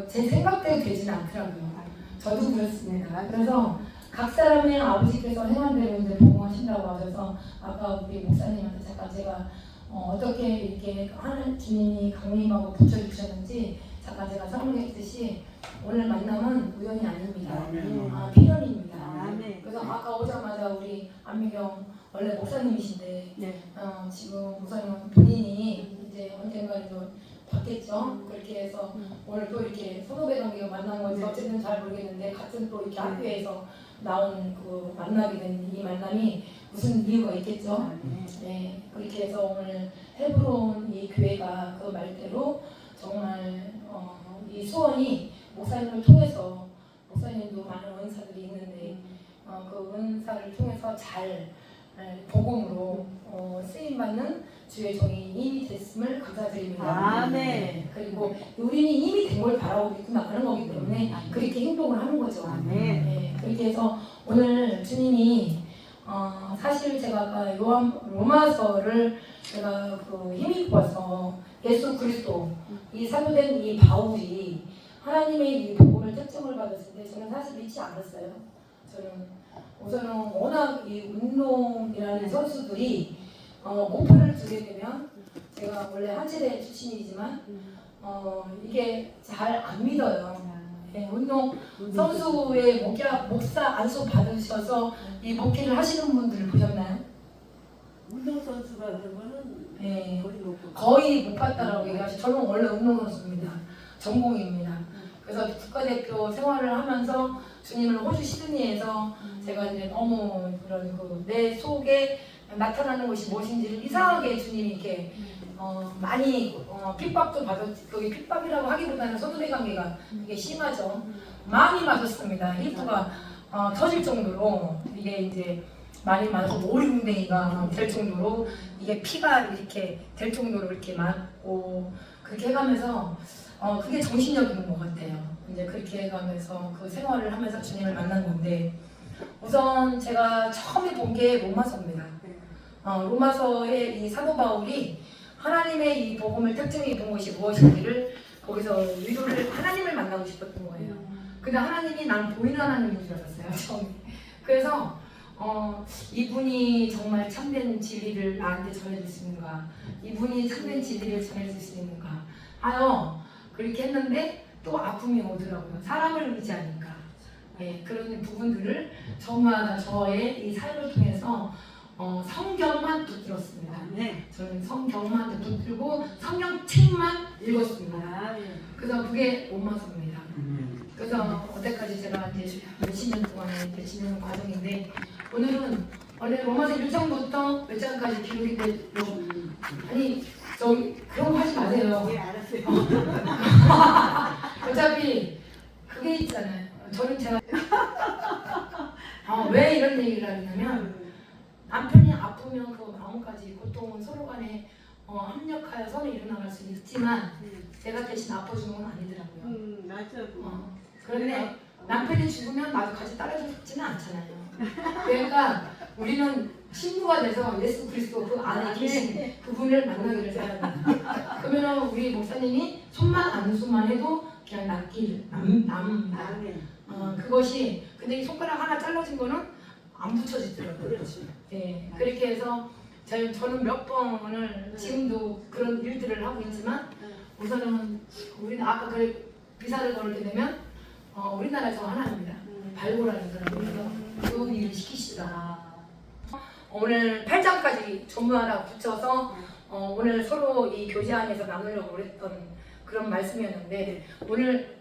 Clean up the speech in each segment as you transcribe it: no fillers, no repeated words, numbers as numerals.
제 생각대로 되지는 않더라고요. 저도 그렇습니다. 그래서 각 사람의 아버지께서 행한대로 이제 복음하신다고 하셔서 아까 우리 목사님한테 잠깐 제가 어떻게 이렇게 하는 주님이 강림하고 붙여주셨는지 잠깐 제가 설명했듯이 오늘 만남은 우연이 아닙니다. 필연입니다. 그래서 아까 오자마자 우리 안미경 원래 목사님이신데 네. 지금 우선은 본인이 이제 언젠가 좀 바뀌었죠. 그렇게 해서 오늘 또 이렇게 선후배 관계가 만난 건지 어쨌든 잘 모르겠는데 같은 또 이렇게 학교에서 나온 그 만나게 된 이 만남이 무슨 이유가 있겠죠. 네, 그렇게 해서 오늘 헤브론 이 교회가 그 말대로 정말 이 수원이 목사님을 통해서 목사님도 많은 은사들이 있는데 그 은사를 통해서 잘 복음으로 쓰임받는 주의 종이 이미 됐음을 감사드립니다. 아멘. 네, 그리고 우리는 이미 된 걸 바라고 있고 나가는 거기 때문에 그렇게 행동을 하는 거죠. 네, 그렇게 해서 오늘 주님이 사실 제가 아까 로마서를 제가 힘입고 와서 예수 그리스도 이 사도된 이 바울이 하나님의 이 복음을 특정을 받았을 때 저는 사실 믿지 않았어요. 저는 우선은 워낙 이 운동이라는 선수들이 목표를 두게 되면 제가 원래 한체대 출신이지만 이게 잘 안 믿어요. 네, 운동 선수의 목사 안수 받으셔서 이 목회를 하시는 분들을 보셨나요? 운동선수가 그런 거는 네, 거의 거의 못 봤다라고 얘기하시죠. 저는 원래 운동선수입니다. 전공입니다. 그래서 국가대표 생활을 하면서 주님을 호주 시드니에서 제가 이제 너무 그런 내 속에 나타나는 것이 무엇인지를 이상하게 주님이 이렇게 많이 핍박도 받았지. 거기 핍박이라고 하기보다는 선후배 관계가 되게 심하죠. 많이 맞았습니다. 히프가 터질 정도로 이게 이제 많이 맞아서 오리궁뎅이가 될 정도로 이게 피가 이렇게 될 정도로 이렇게 맞고 그렇게 해가면서 그게 정신력인 것 같아요. 이제 그렇게 해가면서 그 생활을 하면서 주님을 만난 건데 우선 제가 처음에 본 게 로마서입니다. 로마서의 이 사도 바울이 하나님의 이 복음을 특징이 본 것이 무엇인지를 거기서 위로를 하나님을 만나고 싶었던 거예요. 근데 하나님이 난 보이는 하나님인 줄 알았어요. 처음에. 그래서 이분이 정말 참된 진리를 나한테 전해줄 수 있는가, 이분이 참된 진리를 전해줄 수 있는가 하여 그렇게 했는데 또 아픔이 오더라고요. 사람을 의지하니까. 네, 그런 부분들을 저마다 저의 이 삶을 통해서 성경만 붙들었습니다. 네. 저는 성경만 붙들고 성경책만 읽었습니다. 그래서 그게 로마서입니다. 그래서 어때까지 제가 이제 몇십 년 동안에 이제 지내는 과정인데 오늘은 원래 로마서 1장부터 몇 장까지 기록이 되고 아니 그런 거 하지 마세요. 예, 알았어요. 어차피 그게 있잖아요. 저는 제가 왜 이런 얘기를 하냐면 남편이 아프면 그 마음까지 고통은 서로 간에 합력하여 선을 일어나갈 수 있지만 내가 대신 아파주는 건 아니더라고요. 맞아. 그런데 남편이 죽으면 나도 같이 따라서 죽지는 않잖아요. 그러니까 우리는 친구가 돼서 예수 그리스도 그 안에 계신 그분을 만나기를 바랍니다. 그러면 우리 목사님이 손만 안수만 해도 그냥 낫길 납니다. 그것이 근데 이 손가락 하나 잘라진 거는 안 붙여지더라고요. 그렇지. 네, 그렇게 해서 저는 몇 번을 지금도 그런 일들을 하고 있지만 우선은 우리는 아까 그 비사를 걸게 되면 우리나라에서 하나입니다. 발굴하는 사람이라서 그 일을 시키시다. 오늘 8장까지 전부 하나 붙여서 오늘 서로 이 교제 안에서 나누려고 그랬던 그런 말씀이었는데 오늘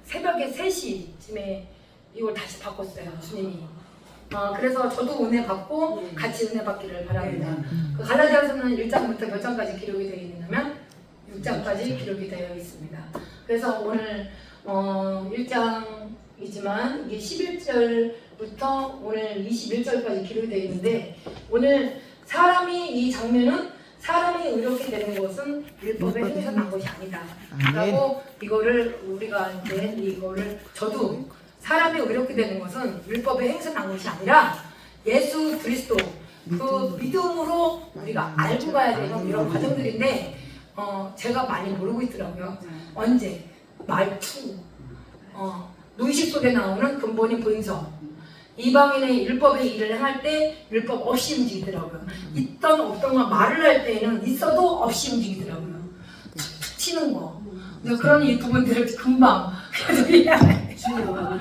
새벽에 3시쯤에 이걸 다시 바꿨어요. 주님이. 그래서 저도 은혜 받고 같이 은혜 받기를 바랍니다. 그 갈라디아서는 1장부터 몇 장까지 기록이 되어 있냐면 6장까지 기록이 되어 있습니다. 그래서 오늘 1장이지만 이게 11절부터 오늘 21절까지 기록이 되어 있는데 오늘 이 장면은 사람이 의롭게 되는 것은 율법에 행해서 난 것이 아니다. 라고 이거를 우리가 이제 저도 사람이 의롭게 되는 것은 율법에 행해서 난 것이 아니라 예수 그리스도 그 믿음으로 우리가 알고 가야 되는 이런 과정들인데 제가 많이 모르고 있더라고요. 언제? 말투, 무의식 속에 나오는 근본인 본성. 이방인의 율법의 일을 행할 때 율법 없이 움직이더라고요. 있던 없던가 말을 할 때는 있어도 없이 움직이더라고요. 툭툭 치는 거. 근데 그런 이 부분들을 금방 중요하고.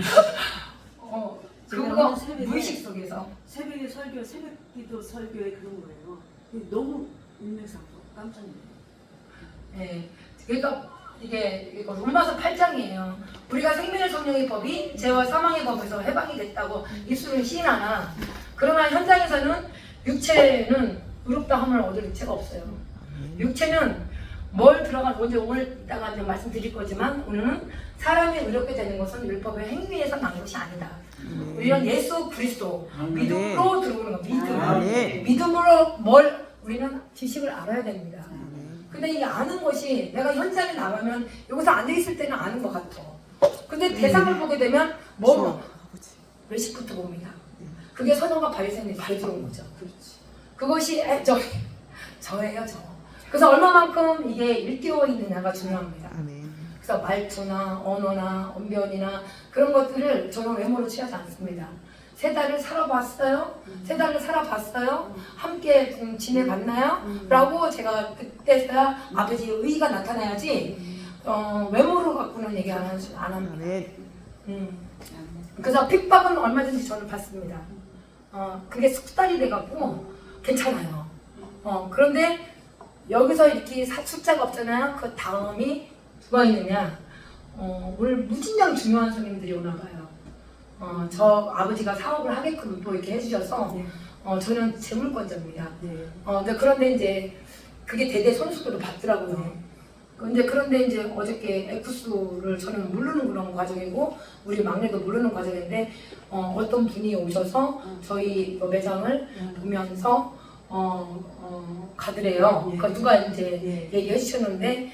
그거 무의식 속에서. 새벽에 설교, 새벽기도 설교에 그런 거예요. 너무 인맥상도 깜짝 놀랐어요. 네, 그러니까 이게 로마서 8장이에요. 우리가 생명의 성령의 법이 죄와 사망의 법에서 해방이 됐다고 입술은 시인하나 그러나 현장에서는 육체는 의롭다함을 얻을 육체가 없어요. 육체는 뭘 들어간 먼저 오늘 이따가 이제 말씀드릴 거지만 오늘은 사람이 의롭게 되는 것은 율법의 행위에서 난 것이 아니다. 우리는 예수 그리스도 믿음으로 들어오는 거. 믿음으로 뭘 우리는 지식을 알아야 됩니다. 근데 이 아는 것이 내가 현장에 나가면 여기서 앉아있을 때는 아는 것 같아. 근데 대상을 보게 되면 뭐로? 레시프트 봅니다. 그게 선어가 바리새인이 발이 들어온 거죠. 그것이 저예요, 저. 그래서 얼마만큼 이게 일깨워 있느냐가 중요합니다. 그래서 말투나 언어나 언변이나 그런 것들을 저는 외모로 취하지 않습니다. 3달을 살아봤어요? 3달을 살아봤어요? 함께 지내봤나요? 라고 제가 그때서야 아버지의 의의가 나타나야지 외모로 갖고는 얘기 안 합니다. 그래서 핍박은 얼마든지 저는 받습니다. 그게 습관이 돼갖고 괜찮아요. 그런데 여기서 이렇게 숫자가 없잖아요. 그 다음이 누가 있느냐? 오늘 무진장 중요한 손님들이 오나 봐요. 저 아버지가 사업을 하게끔 또 이렇게 해주셔서 저는 재물권자입니다. 그런데 이제 그게 대대 손수도로 받더라고요. 그런데 이제 어저께 에쿠스를 저는 모르는 그런 과정이고 우리 막내도 모르는 과정인데 어떤 분이 오셔서 저희 매장을 보면서 가더래요. 그러니까 누가 이제 얘기해 주셨는데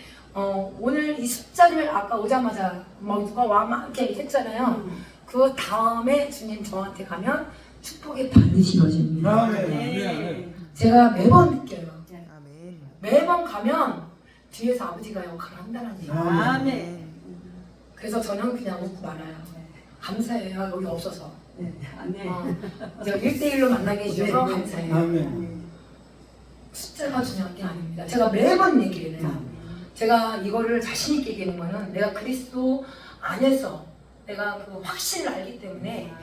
오늘 이 숫자를 아까 오자마자 막 누가 와 막 이렇게 했잖아요. 그 다음에 주님 저한테 가면 축복의 반드시 이루어집니다. 제가 매번 느껴요. 매번 가면 뒤에서 아버지가 역할을 한다는 얘기예요. 그래서 저는 그냥 웃고 말아요. 감사해요. 여기 없어서. 제가 1대1로 만나게 해주셔서 감사해요. 숫자가 중요한 게 아닙니다. 제가 매번 얘기를 해요. 제가 이거를 자신있게 얘기하는 거는 내가 그리스도 안에서 내가 그 확신을 알기 때문에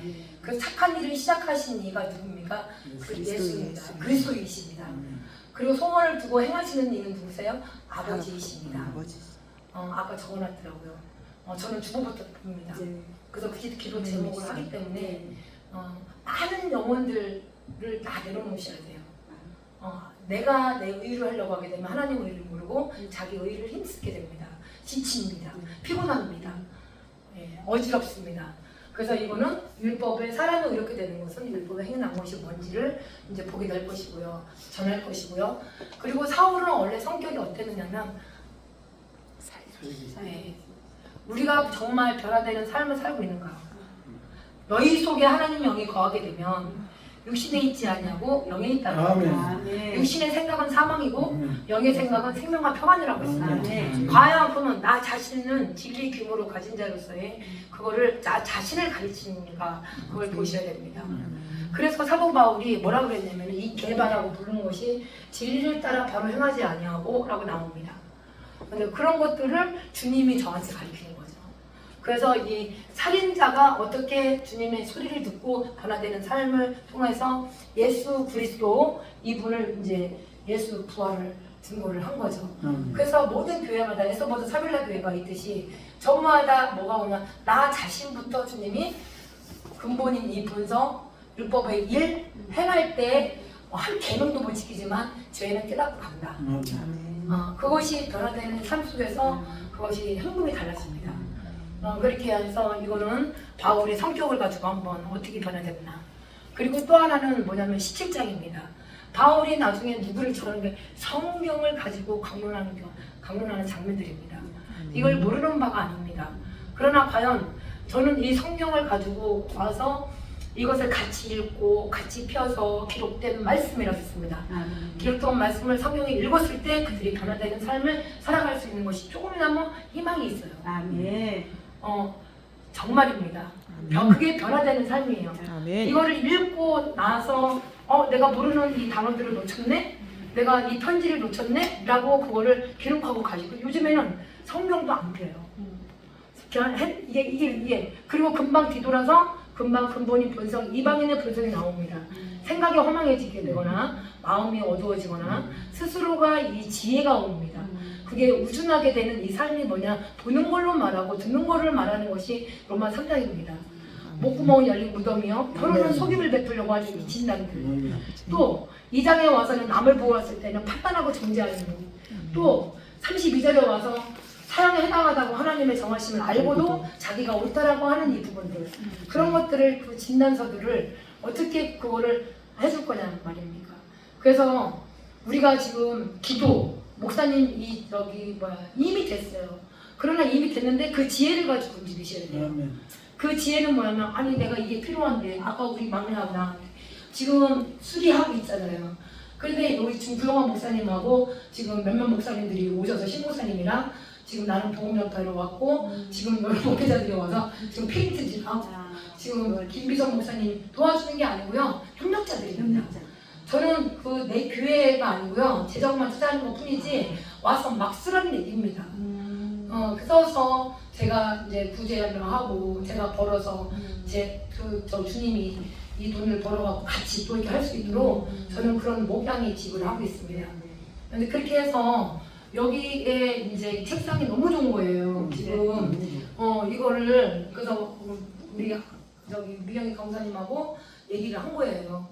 그 착한 일을 시작하신 이가 누굽니까? 그 예수입니다. 그리스도이십니다. 그리고 소원을 두고 행하시는 이는 누구세요? 아버지이십니다. 아까 적어놨더라고요. 저는 주보부터 봅니다. 그래서 그 기도 제목을 하기 때문에 많은 영혼들을 다 내려놓으셔야 돼요. 내가 내 의를 하려고 하게 되면 하나님 의를 모르고 자기 의를 힘쓰게 됩니다. 지칩니다. 피곤합니다. 어지럽습니다. 그래서 이거는 율법에 사람이 이렇게 되는 것은 율법에 행한 것이 뭔지를 이제 보게 될 것이고요. 전할 것이고요. 그리고 사울은 원래 성격이 어땠느냐면 우리가 정말 변화되는 삶을 살고 있는가. 너희 속에 하나님 영이 거하게 되면 육신에 있지 않냐고 영에 있다고 합니다. 육신의 생각은 사망이고 영의 생각은 생명과 평안이라고 했습니다. 과연 그러면 나 자신은 진리 규모로 가진 자로서의 그거를 나 자신을 가르치는가 그걸 보셔야 됩니다. 그래서 사도 바울이 뭐라고 그랬냐면 이 개바라고 부르는 것이 진리를 따라 바로 행하지 아니하고 라고 나옵니다. 근데 그런 것들을 주님이 저한테 가르치는 거죠. 그래서 이 살인자가 어떻게 주님의 소리를 듣고 변화되는 삶을 통해서 예수 그리스도 이분을 이제 예수 부활을 증거를 한 거죠. 그래서 모든 교회마다 에서버드 사빌라 교회가 있듯이 저마다 뭐가 오냐 나 자신부터 주님이 근본인 이 본성 율법의 일 행할 때 한 계명도 못 지키지만 죄는 깨닫고 간다. 그것이 변화되는 삶 속에서 그것이 행동이 달라집니다. 그렇게 해서 이거는 바울의 성격을 가지고 한번 어떻게 변화됐나. 그리고 또 하나는 뭐냐면 17장입니다. 바울이 나중에 누구를 저는 게 성경을 가지고 강론하는 장면들입니다. 이걸 모르는 바가 아닙니다. 그러나 과연 저는 이 성경을 가지고 와서 이것을 같이 읽고 같이 펴서 기록된 말씀이라고 했습니다. 아멘. 기록된 말씀을 성경에 읽었을 때 그들이 변화되는 삶을 살아갈 수 있는 것이 조금이나마 희망이 있어요. 아멘. 정말입니다. 그게 변화되는 삶이에요. 아멘. 이거를 읽고 나서 내가 모르는 이 단어들을 놓쳤네? 내가 이 편지를 놓쳤네? 라고 그거를 기록하고 가지고 요즘에는 성경도 안 펴요. 그냥 이게 그리고 금방 뒤돌아서 금방 근본이 본성, 이방인의 본성이 나옵니다. 생각이 허망해지게 되거나 마음이 어두워지거나 스스로가 이 지혜가 옵니다. 그게 우준하게 되는 이 삶이 뭐냐? 보는 걸로 말하고 듣는 걸로 말하는 것이 로마 3장입니다. 목구멍이 열린 무덤이요. 혀로는 속임을 베풀려고 하는 미친 남들. 또 2장에 와서는 남을 보았을 때는 판단하고 정죄하는 분. 또 32절에 와서 사랑에 해당하다고 하나님의 정하심을 알고도 자기가 옳다라고 하는 이 부분들. 그런 것들을 그 진단서들을 어떻게 그거를 해줄 거냐 말입니까? 그래서 우리가 지금 기도 목사님 이미 됐어요. 그러나 이미 됐는데 그 지혜를 가지고 움직이셔야 돼요. 그 지혜는 뭐냐면 아니 내가 이게 필요한데 아까 우리 막내하고 나 지금 수리하고 있잖아요. 그런데 우리 지금 구영환 목사님하고 지금 몇몇 목사님들이 오셔서 신목사님이랑 지금 나는 보험연타로 왔고 지금 여러 목회자들이 와서 지금 페인트질하고 지금 김비성 목사님 도와주는 게 아니고요. 협력자들입니다. 저는 그 내 교회가 아니고요. 재정만 투자하는 것 뿐이지 와서 막 쓰라는 얘기입니다. 그래서 제가 이제 구제를 하고 제가 벌어서 저 주님이 이 돈을 벌어갖고 같이 또 이렇게 할 수 있도록 저는 그런 목양의 집을 하고 있습니다. 근데 그렇게 해서 여기에 이제 책상이 너무 좋은 거예요. 지금 이거를 그래서 우리 저기 미영이 강사님하고 얘기를 한 거예요.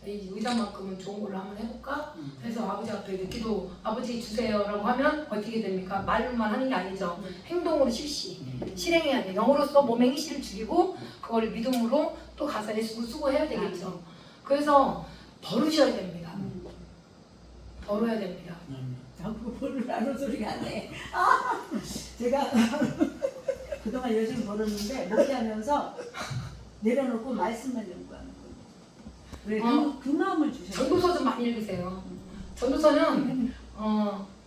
이 의자만큼은 좋은 걸로 한번 해볼까? 그래서 아버지 앞에 기도 아버지 주세요라고 하면 어떻게 됩니까? 말로만 하는 게 아니죠. 행동으로 실행해야 돼. 영으로서 몸의 행실을 죽이고 그거를 믿음으로 또 가서 애쓰고 수고해야 되겠죠. 그래서 벌으셔야 됩니다. 벌어야 됩니다. 자꾸 벌을 안 올 소리가 안 해. 제가 그동안 열심히 벌었는데 목회하면서 내려놓고 말씀만 연구하는 거예요. 왜 그 마음을 주셔요? 전도서 좀 많이 읽으세요. 전도서는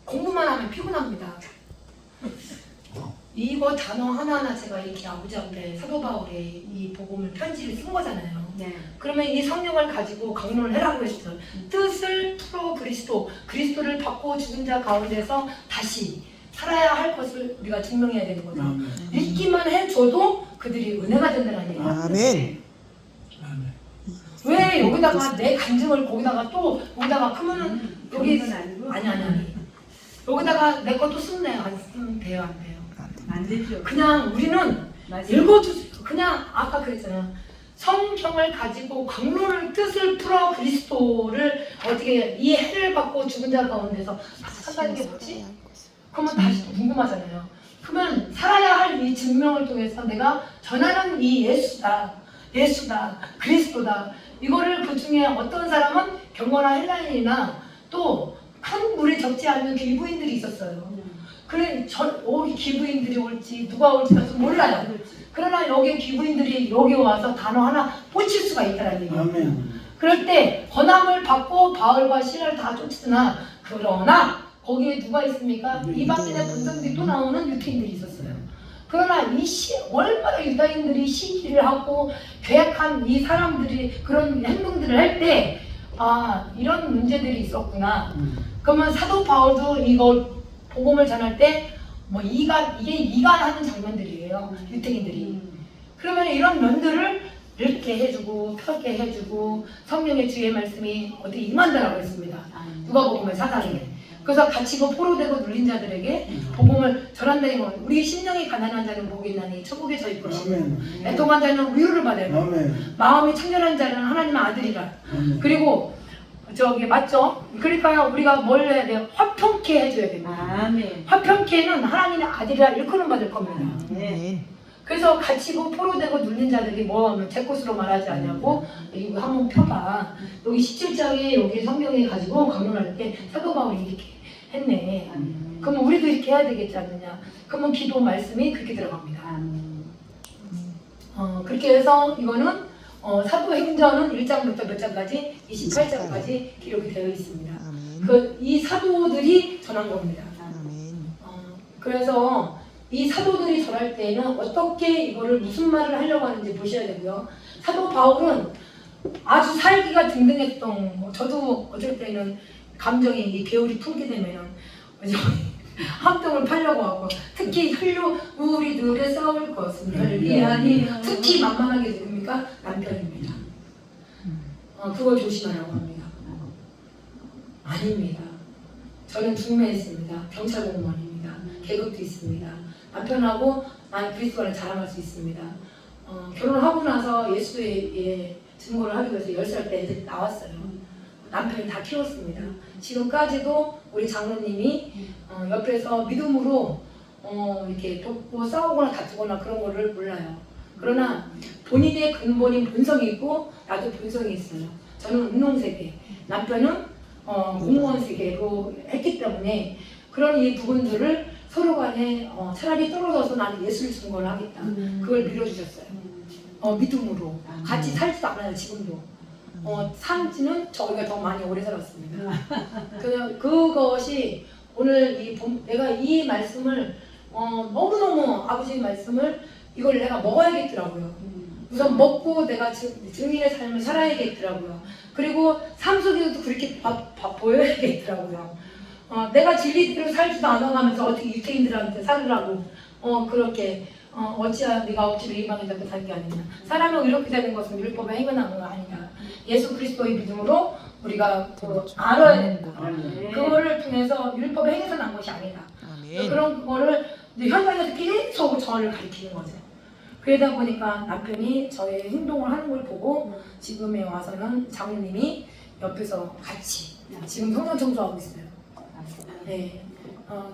공부만 하면 피곤합니다. 이거 단어 하나하나 제가 이렇게 아버지 앞에 사도 바울의 이 복음을 편지를 쓴 거잖아요. 네. 그러면 이 성령을 가지고 강론을 해라고 했어요. 뜻을 풀어 그리스도를 받고 죽은 자 가운데서 다시 살아야 할 것을 우리가 증명해야 되는 거죠. 읽기만 해줘도 그들이 은혜가 된다는 얘기예요. 아멘. 왜 여기다가 내 간증을 거기다가 크면은 여기 그런 건 아니고? 아니 여기다가 내 것도 쓰면 안 쓰면 돼요, 안 돼요? 안 되죠. 그냥 우리는 읽어주세요. 그냥 아까 그랬잖아요. 성경을 가지고 강론을 뜻을 풀어 그리스도를 어떻게 이 해를 받고 죽은 자 가운데서 산다는 게 뭐지? 그러면 다시 또 궁금하잖아요. 그러면 살아야 할 이 증명을 통해서 내가 전하는 이 예수다, 그리스도다. 이거를 그 중에 어떤 사람은 경건한 헬라인이나 또 큰 물에 적지 않는 기부인들이 있었어요. 그래, 여기 기부인들이 올지 누가 올지 몰라요. 그러나 여기 기부인들이 여기 와서 단어 하나 꽂힐 수가 있다는 얘기예요. 그럴 때 권함을 받고 바울과 신을 다 쫓으나 그러나 거기에 누가 있습니까? 이방인의 본성들이 또 나오는 유태인들이 있었어요. 그러나 얼마나 유다인들이 시기를 하고 계약한 이 사람들이 그런 행동들을 할 때 이런 문제들이 있었구나. 그러면 사도 바울도 이걸 복음을 전할 때 이게 이간하는 장면들이에요. 유태인들이. 그러면 이런 면들을 읽게 해주고 펴게 해주고 성령의 주의 말씀이 어디 임한다라고 했습니다. 누가복음의 4장에. 그래서 갇히고 포로되고 눌린 자들에게 복음을 전한다는 건 우리 심령이 가난한 자는 복이 있나니 천국에 서 있으시니 애통한 자는 위로를 받으리라. 마음이 청결한 자는 하나님의 아들이라. 그리고 맞죠? 그러니까 우리가 뭘 해야 돼요? 화평케 해줘야 됩니다. 화평케는 하나님의 아들이라 일컬음 받을 겁니다. 아멘. 그래서 갇히고 포로되고 눌린 자들이 뭐하면 제 것으로 말하지 않냐고 이거 한번 펴봐. 여기 17장에 여기 성경에 가지고 강론할 때 사도 바울이 이렇게 했네. 그러면 우리도 이렇게 해야 되겠지 않느냐. 그러면 기도 말씀이 그렇게 들어갑니다. 그렇게 해서 이거는 사도행전은 1장부터 몇 장까지 28장까지 기록이 되어 있습니다. 아멘. 이 사도들이 전한 겁니다. 아멘. 그래서 이 사도들이 전할 때에는 어떻게 이거를 무슨 말을 하려고 하는지 보셔야 되고요. 사도 바울은 아주 살기가 등등했던 저도 어쩔 때는 감정이 이 배울이 풀게 되면은 함정을 팔려고 하고 특히 우리들의 싸울 것은 별이 아니 특히 만만하게 누굽니까? 남편입니다. 그걸 조심하라고 합니다. 아닙니다. 저는 중매했습니다. 경찰 공무원입니다. 계급도 있습니다. 남편하고 난 그리스도를 자랑할 수 있습니다. 결혼하고 나서 예수의 증거를 하기 위해서 10살 때 애들이 나왔어요. 남편이 다 키웠습니다. 지금까지도 우리 장로님이 옆에서 믿음으로 이렇게 돕고 싸우거나 다투거나 그런 거를 몰라요. 그러나 본인의 근본인 본성이 있고 나도 본성이 있어요. 저는 운동세계, 남편은 공무원 세계로 했기 때문에 그런 이 부분들을 서로 간에 차라리 떨어져서 나는 예술 증거를 하겠다. 그걸 밀어주셨어요. 믿음으로. 같이 살지도 않아요, 지금도. 산지는 저희가 더 많이 오래 살았습니다. 그것이 오늘 내가 이 말씀을 너무너무 아버지의 말씀을 이걸 내가 먹어야겠더라고요. 우선 먹고 내가 증인의 삶을 살아야겠더라고요. 그리고 삶 속에서도 그렇게 보여야겠더라고요. 내가 진리대로 살지도 않아가면서 어떻게 유태인들한테 살으라고 그렇게 어찌야 네가 억지로 이방인 잡고 살 게 아니냐. 사람은 이렇게 되는 것은 율법에 행하는 거 아니다. 예수 그리스도의 믿음으로 우리가 알아야 된다. 그거를 통해서 율법에 행해서 난 것이 아니다. 아멘. 그런 거를 현장에서 계속 저를 가르치는 거죠. 그러다 보니까 남편이 저의 행동을 하는 걸 보고 지금에 와서는 장로님이 옆에서 같이 지금 성전 청소하고 있어요. 네,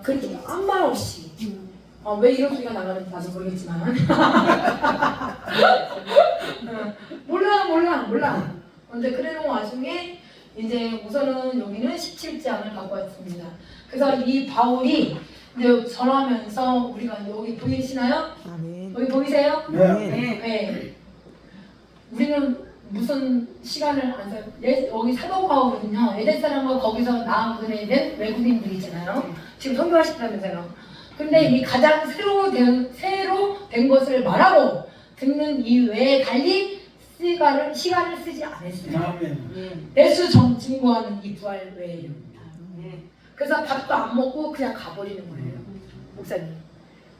그렇게 아무 말 없이 왜 이런 소리가 나가는지 나도 모르겠지만 몰라. 근데 그러는 와중에 이제 우선은 여기는 17장을 갖고 왔습니다. 그래서 이 바울이 이제 전하면서 우리가 여기 보이시나요? 아멘. 여기 보이세요? 네. 네. 우리는 무슨 시간을 안 써요. 여기 사도 바울은요. 에덴 사람과 거기서 나아보내는 외국인들 있잖아요. 지금 선교하셨다면서요. 근데 이 가장 새로 된 것을 말하고 듣는 이외에 달리 시간을 쓰지 않았어요. 예수 증거하는 이 부활 외에요. 그래서 밥도 안 먹고 그냥 가버리는 거예요. 목사님.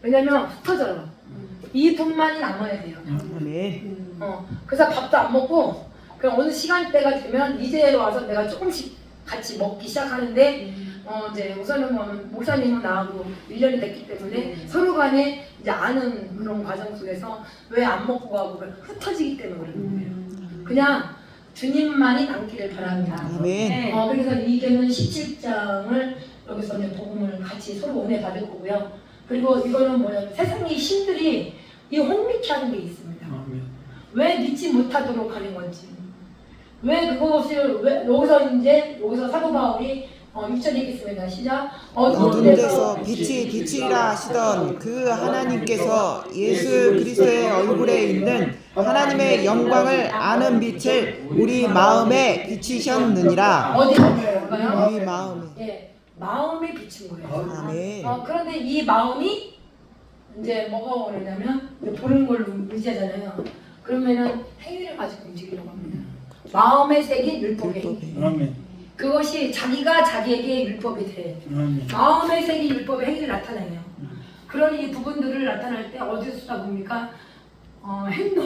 왜냐면 흩어져요. 이 분만이 남아야 돼요. 아멘. 그래서 밥도 안 먹고 그냥 어느 시간대가 되면 이제 와서 내가 조금씩 같이 먹기 시작하는데 이제 우선은 목사님은 나하고 1년이 됐기 때문에 서로 간에 이제 아는 그런 과정 속에서 왜 안 먹고 가고 흩어지기 때문에 그러는 거예요. 그냥 주님만이 남기를 바랍니다. 아멘. 그래서 이게는 17장을 여기서 이제 복음을 같이 서로 은혜 받을 거고요. 그리고 이거는 뭐냐면 세상의 신들이 이 혼미케 하는 게 있습니다. 왜 믿지 못하도록 하는 건지. 왜 여기서 사도 바울이 6절에 있겠습니다. 시작. 어두운 데서 빛이 비치리라 하시던 그 하나님께서 예수 그리스도의 얼굴에 있는 하나님의 영광을 아는 빛을 우리 마음에 비치셨느니라. 어디 볼까요? 우리 마음에. 예, 마음이 비친 거예요. 아멘. 그런데 이 마음이 이제 뭐가 오느냐면 보는 걸로 의지하잖아요. 그러면은 행위를 가지고 움직이려고 합니다. 마음의 색이 율법의 행위. 그것이 자기가 자기에게 율법이 돼. 마음의 색이 율법의 행위를 나타내요. 그런 이 부분들을 나타날 때 어디서 쏟아봅니까? 행동,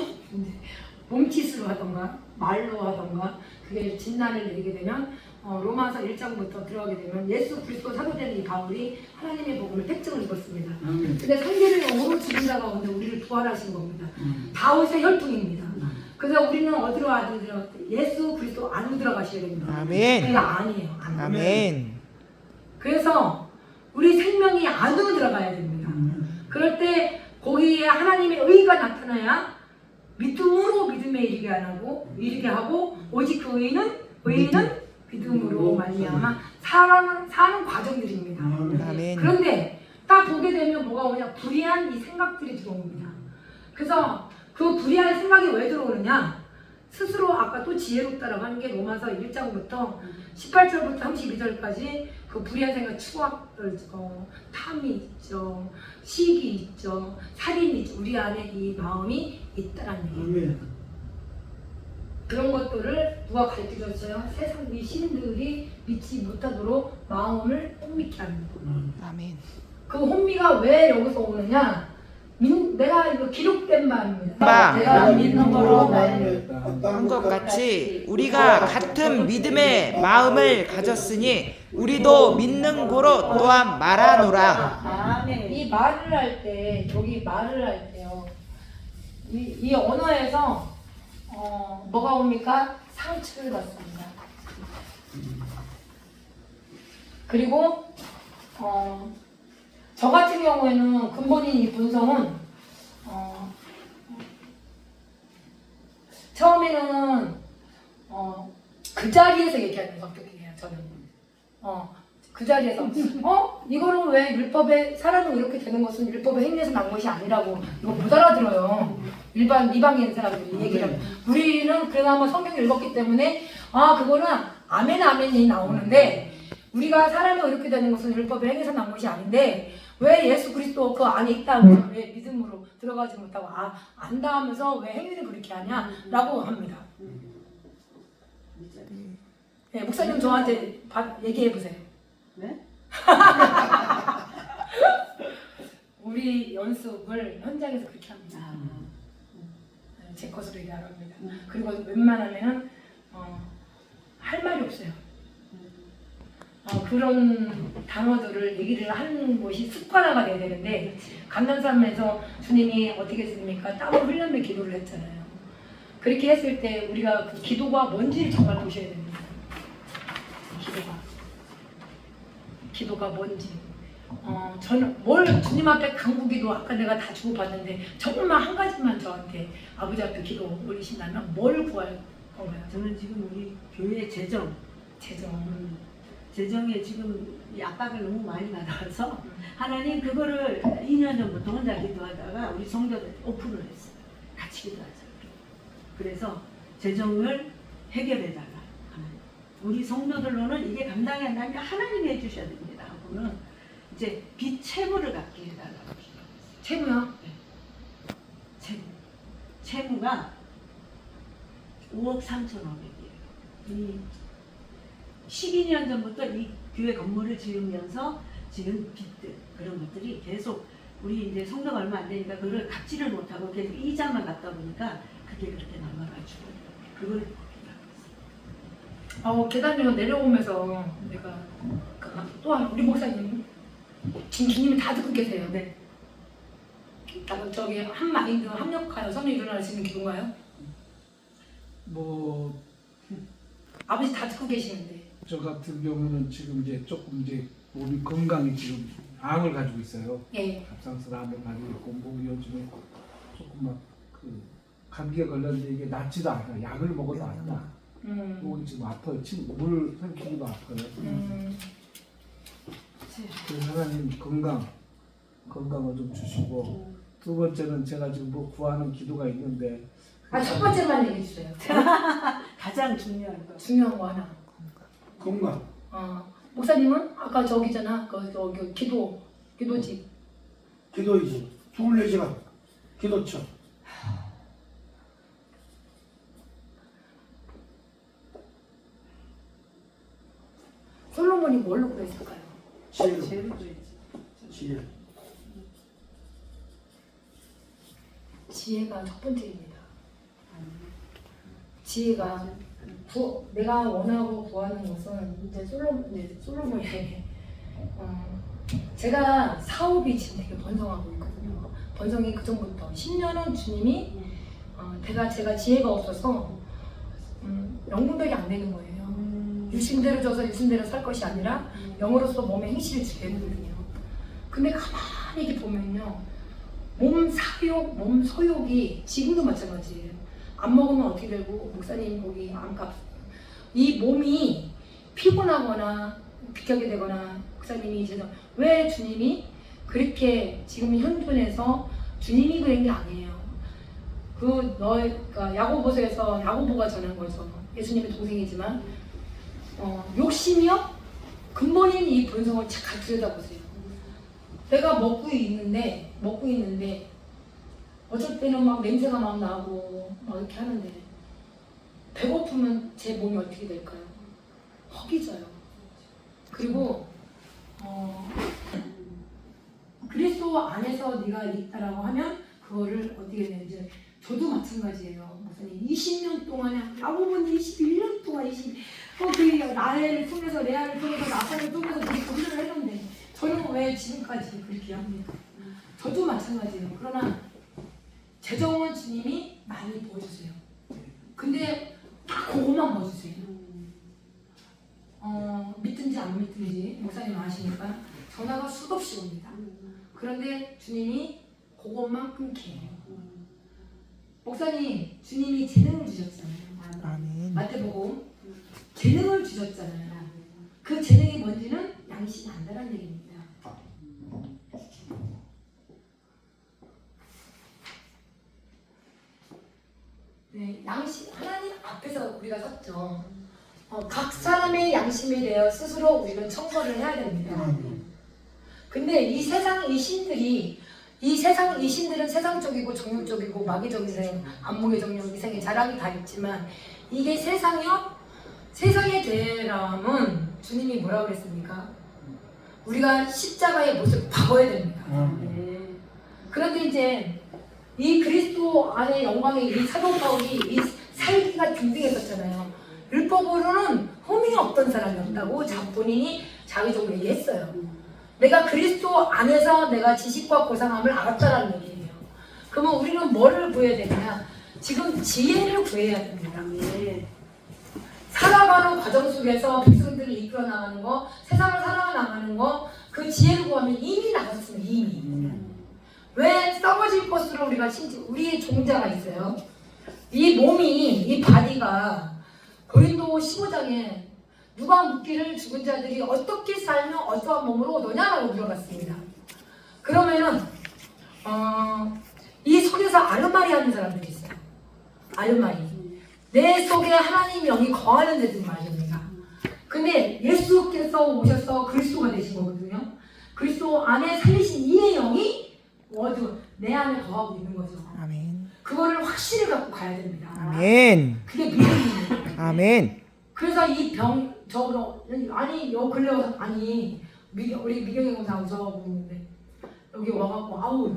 몸짓으로 하던가 말로 하던가 그게 진단을 내리게 되면 로마서 1장부터 들어가게 되면 예수 그리스도 사도된 이 바울이 하나님의 복음을 특징을 입었습니다. 근데 상대를 영으로 죽인 자가 오늘 우리를 부활하신 겁니다. 다윗의 혈통입니다. 그래서 우리는 어디로 들어가? 예수 그리스도 안으로 들어가셔야 됩니다. 아멘. 그러니까 아니에요. 아멘. 그래서 우리 생명이 안으로 들어가야 됩니다. 그럴 때 거기에 하나님의 의가 나타나야 믿음으로 믿음에 이르게 하고 오직 그 의인은 믿음으로 말미암아 사는 과정들입니다. 아멘. 그런데 딱 보게 되면 뭐가 오냐? 불의한 이 생각들이 들어옵니다. 그래서 그 불의한 생각이 왜 들어오느냐? 스스로 아까 또 지혜롭다라고 하는 게 로마서 1장부터 18절부터 32절까지 그 불의한 생각, 추악들, 탐이 있죠, 시기 있죠, 살인이 있죠. 우리 안에 이 마음이 있다라는 얘기예요. 아멘. 그런 것들을 누가 가르쳐줬어요? 세상 이 신들이 믿지 못하도록 마음을 혼미케 합니다. 아멘. 그 혼미가 왜 여기서 오느냐? 내가 이거 기록된 바입니다. 바. 내가 믿는 거로 한 것 같이 우리가 같은 믿음의 마음을 가졌으니 우리도 믿는 고로 또한 말하노라. 아멘. 이 말을 할 때, 여기 말을 할 때요. 이 언어에서 뭐가 옵니까? 상처를 받습니다. 그리고 저 같은 경우에는 근본인 이 분성은 처음에는 그 자리에서 얘기하는 성격이에요. 저는 그 자리에서 이거는 왜 율법에 사람은 이렇게 되는 것은 율법의 행위에서 난 것이 아니라고 이거 못 알아들어요. 일반 이방인 사람들이 얘기를 하면 우리는 그나마 성경을 읽었기 때문에 그거는 아멘 아멘이 나오는데 우리가 사람이 이렇게 되는 것은 율법의 행위에서 난 것이 아닌데 왜 예수 그리스도 그 안에 있다 하면서 왜 믿음으로 들어가지 못하고 안다 하면서 왜 행위를 그렇게 하냐라고 합니다. 네, 목사님 저한테 얘기해 보세요. 네? 우리 연습을 현장에서 그렇게 합니다. 제 것으로 얘기하려 합니다. 그리고 웬만하면 할 말이 없어요. 그런 단어들을 얘기를 하는 것이 습관화가 돼야 되는데 감난산에서 주님이 어떻게 했습니까? 땀을 흘리며 기도를 했잖아요. 그렇게 했을 때 우리가 그 기도가 뭔지를 정말 보셔야 됩니다. 기도가 뭔지. 저는 뭘 주님 앞에 간구기도 아까 내가 다 주고받는데 정말 한 가지만 저한테 아버지 앞에 기도 올리신다면 뭘 구할 건가요? 저는 지금 우리 교회 재정. 재정에 지금 이 압박을 너무 많이 받아서 하나님 그거를 2년 전부터 혼자 기도하다가 우리 성도들 오픈을 했어요. 같이 기도하자. 그래서 재정을 해결해달라. 하나님. 우리 성도들로는 이게 감당이 안 나니까 하나님이 해주셔야 됩니다. 하고는 이제 빚 채무를 갚게 해달라고 기도했어요. 채무요? 네. 채무가 5억 3,500이에요. 이 12년 전부터 이 교회 건물을 지으면서 지은 빚들 그런 것들이 계속 우리 이제 성도가 얼마 안 되니까 그걸 갚지를 못하고 계속 이자만 갚다 보니까 그게 그렇게 남아가지고 그걸 계단으로 내려오면서 내가 또한 우리 목사님 지금 주님이 다 듣고 계세요. 네. 저기 한 마인드 합력하여 선이 일어나시는 기도인가요? 뭐 아버지 다 듣고 계시는데. 저 같은 경우는 지금 이제 조금 이제 몸이 건강이 지금 암을 가지고 있어요. 예. 갑상선 암을 가지고 있고 몸이 요즘에 조금 막 그 감기에 걸렸는데 이게 낫지도 않아. 약을 먹어도 안 나. 몸이 지금 아파요. 지금 물 삼키기도 아파요. 그래서 하나님 건강을 좀 주시고 두 번째는 제가 지금 뭐 구하는 기도가 있는데 첫 번째만 얘기해 주세요. 가장 중요한 거. 중요한 거 하나. 건강. 목사님은 아까 저기잖아. 저기 기도지. 기도이지. 24시간 기도처. 솔로몬이 뭘로 그랬을까요? 지혜로. 제일 좋지. 지혜. 지혜가 첫 번째입니다. 지혜가 내가 원하고 구하는 것은 이제 솔로몬이 제가 사업이 지금 되게 번성하고 있거든요. 번성이 그 전부터 10년은 주님이 제가 지혜가 없어서 영분별이 안 되는 거예요. 유심대로 져서 유심대로 살 것이 아니라 영으로서 몸에 행실을 주게 되거든요. 근데 가만히 이렇게 보면요, 몸 사욕, 몸 소욕이 지금도 마찬가지예요. 안 먹으면 어떻게 되고, 목사님 거기 암값, 이 몸이 피곤하거나 비켜게 되거나, 목사님이 이제 왜 주님이 그렇게 지금 현존에서 주님이 그런 게 아니에요. 그러니까 야고보서에서 야고보가 전한 거죠. 예수님의 동생이지만 욕심이요? 근본인 이 본성을 잘 들여다보세요. 내가 먹고 있는데 어쩔 때는 막 냄새가 막 나고 막 이렇게 하는데 배고프면 제 몸이 어떻게 될까요? 허기져요. 그리고 그리스도 안에서 네가 있다라고 하면 그거를 어떻게 되는지 저도 마찬가지예요. 목사님 20년 동안에 야고보는 21년 동안 그 라헬을 통해서 레아를 통해서 나사를 통해서 그렇게 공부를 했는데 저는 왜 지금까지 그렇게 합니까? 저도 마찬가지예요. 그러나 재정은 주님이 많이 보여주세요. 근데 딱 그것만 보여주세요. 믿든지 안 믿든지 목사님 아시니까 전화가 수도 없이 옵니다. 그런데 주님이 그것만 끊게 해요. 목사님, 주님이 재능을 주셨잖아요. 아멘. 마태복음 재능을 주셨잖아요. 그 재능이 뭔지는 양심이 안다는 얘기입니다. 네, 양심 하나님 앞에서 우리가 섰죠. 각 사람의 양심에 대해 스스로 우리는 청구를 해야 됩니다. 근데 이 세상 이 신들은 세상적이고 정욕적이고 마귀적인 안목의 정욕, 이생의 자랑이 다 있지만 이게 세상이요? 세상의 대람은 주님이 뭐라고 그랬습니까? 우리가 십자가의 모습을 바꿔야 됩니다. 그런데 이제 이 그리스도 안의 영광의 이 사도 바울이 이 살기가 균등했었잖아요. 율법으로는 흠이 없던 사람이었다고 본인이 자기적으로 얘기했어요. 내가 그리스도 안에서 내가 지식과 고상함을 알았다라는 얘기예요. 그러면 우리는 뭐를 구해야 되냐? 지금 지혜를 구해야 됩니다. 살아가는 과정 속에서 백성들을 이끌어 나가는 거, 세상을 살아나가는 거, 그 지혜를 구하면 이미 나갔습니다. 이미. 왜 썩어질 것으로 우리가 우리의 종자가 있어요. 이 몸이, 이 바디가 고린도 15장에 누가 묻기를 죽은 자들이 어떻게 살며 어떠한 몸으로 오느냐라고 물어봤습니다. 그러면은 이 속에서 아르마리 하는 사람들이 있어요. 아르마리. 내 속에 하나님 영이 거하는 데들 말입니다. 근데 예수께서 오셔서 그리스도가 되신 거거든요. 그리스도 안에 살리신 이의 영이 내 안에 거하고 있는 거죠. 아멘. 그거를 확실히 갖고 가야 됩니다. 아멘. 그게 믿음입니다. 아멘. 그래서 이 우리 미경이 공사 웃어보고 있는데 여기 와갖고 아우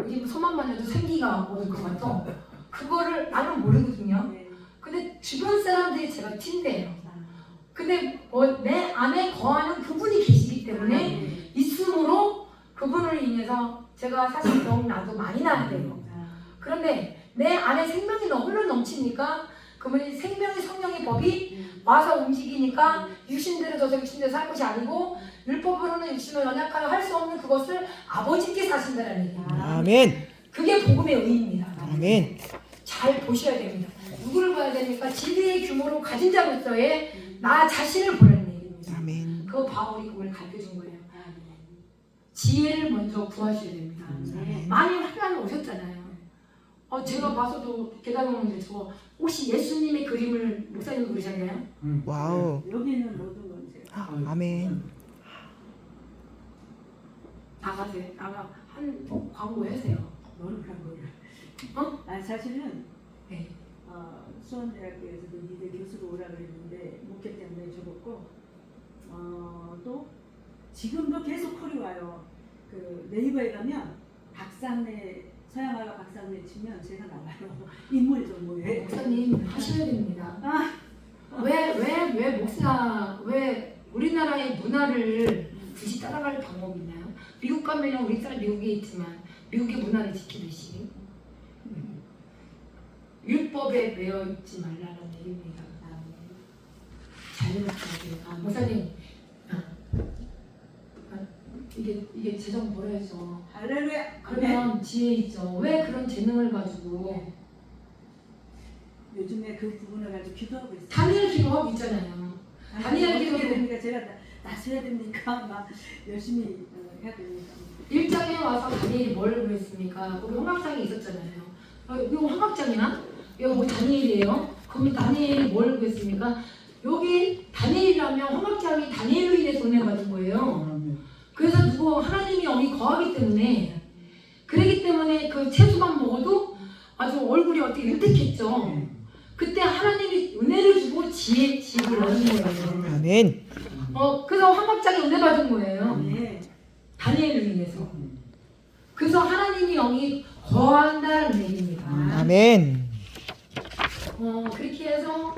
여기 손만 만져도 생기가 오는 것 같아. 그거를 나는 모르거든요. 근데 주변 사람들이 제가 튄대요. 근데 내 안에 거하는 그분이 계시기 때문에 있음으로 그분을 인해서 제가 사실 병 나도 많이 나야 돼요. 그런데 내 안에 생명이 흘러 넘치니까 그분이 생명의 성령의 법이 와서 움직이니까 육신대로 져서 육신대로 살 것이 아니고 율법으로는 육신을 연약하여 할 수 없는 그것을 아버지께 사신다는 얘기예요. 아멘. 그게 복음의 의미입니다. 아멘. 잘 보셔야 됩니다. 누구를 봐야 됩니까? 진리의 규모로 가진 자로서의 나 자신을 보라는 얘기입니다. 아멘. 그 바울이 그걸 가르쳐준 거예요. 지혜를 먼저 구하셔야 됩니다. 많이 하나님 오셨잖아요. 제가 봐서도 계단 오는데 저거 혹시 예수님의 그림을 목사님 그리셨나요? 와우. 여기는 모든 건 제가. 아멘. 나가세요. 한 광고 해주세요. 너는 광고를. 아니 사실은 네. 수원대학교에서도 니들 교수로 오라 그랬는데 목회 때문에 접었고 또 지금도 계속 콜이 와요. 그 네이버에 가면 박상래 서양화가 박상래 치면 제가 나와요. 인물 정보에. 목사님 하셔야 됩니다. 왜 우리나라의 문화를 굳이 따라갈 방법이 있나요? 미국 가면 우리 딸 미국에 있지만 미국의 문화를 지키듯이 율법에 매여 있지 말라는 얘기입니다. 자유롭게 목사님 이게 재정 버려야죠. 할렐루야. 그러면 지혜 있죠. 왜 그런 재능을 가지고 요즘에 그 부분을 가지고 기도하고 있어요. 다니엘 기도하고 있잖아요. 다니엘 기도도 됩니까? 제가 나서야 됩니까? 막 열심히 해야 됩니까? 1장에 와서 다니엘이 뭘 그랬습니까? 우리 홍합장에 있었잖아요. 이거 화각장이나 이거 뭐 다니엘이에요. 그럼 다니엘이 뭘 그랬습니까? 여기 다니엘이라면 화각장이 다니엘로 인해서 은혜 받은 거예요. 그래서 누구 하나님이 영이 거하기 때문에 그러기 때문에 그 채소만 먹어도 아주 얼굴이 어떻게 윤택했죠. 그때 하나님이 은혜를 주고 지혜를 얻은 거예요. 아멘. 그래서 화각장이 은혜 받은 거예요. 네. 다니엘을 위해서. 그래서 하나님이 영이 거한다는 얘기입니다. 아멘. 그렇게 해서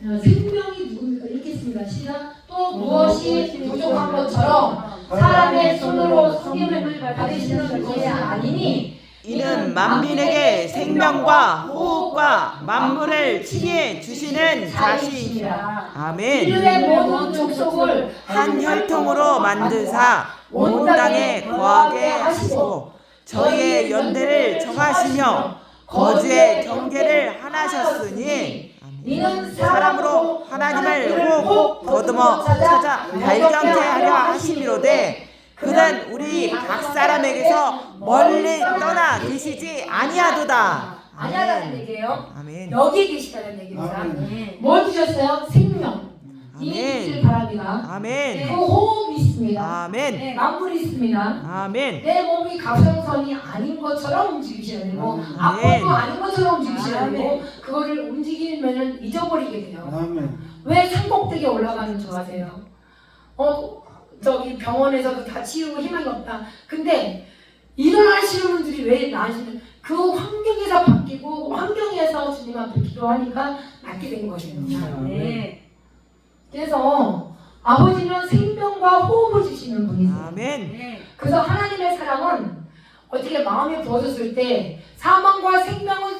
생명이 누굽니까? 읽겠습니다. 시작. 또 무엇이 부족한 것처럼 사람의 손으로 섬김을 받으시는 것이 아니니 이는 만민에게 생명과 호흡과 만물을 칭해 주시는 자시이시라. 아멘. 인류의 모든 족속을 한 혈통으로 만드사 온 땅에 거하게 하시고 저희의 연대를 정하시며 거주의 경계를 하나셨으니 이는 사람으로 하나님을 혹 더듬어 찾아 발견케 하려 하심이로되 그는 우리 각 사람에게서 멀리 떠나 계시지 아니하도다. 아니하다는 얘기예요. 아멘. 여기 계시다는 얘기입니다. 아멘. 뭘 주셨어요? 생명. 이 아멘. 있길 바랍니다. 아멘. 그 호흡이 있습니다. 아멘. 네, 만물이 있습니다. 아멘. 내 몸이 갑상선이 아닌 것처럼 움직이셔야 되고 아멘. 아파도 아닌 것처럼 움직이셔야 되고 그거를 움직이면 잊어버리게 돼요. 아멘. 왜 산꼭대기에 올라가는 줄 아세요? 저기 병원에서도 다 치우고 희망이 없다. 근데 일어나시는 분들이 왜 나으시는 그 환경에서 바뀌고 환경에서 주님 앞에 기도하니까 낫게 된 거예요. 네. 그래서 아버지는 생명과 호흡을 주시는 분이세요. 아멘. 네. 그래서 하나님의 사랑은 어떻게 마음에 부어졌을 때 사망과 생명은